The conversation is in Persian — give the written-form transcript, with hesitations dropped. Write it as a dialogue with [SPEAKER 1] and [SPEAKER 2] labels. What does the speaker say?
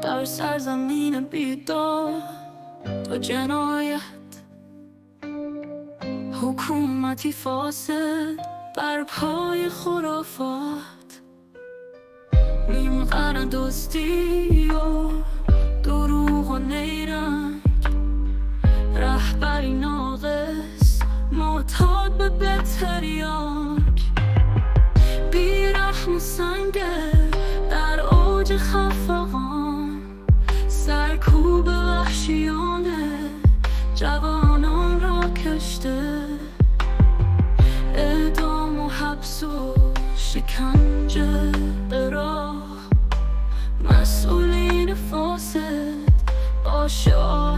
[SPEAKER 1] در سرزمین بیدار و جنایت، حکومتی فاسد بر پای خرافات، نیم قرن دزدی و دروغ و نیرنگ، رهبری ناقص معتاد به بتریاک، بیرحم و سنگه در اوج خفقان، سرکوب وحشیانه جوانان را کشته، اعدام و حبس و شکنجه به راه، مسئولین فاسد با شعار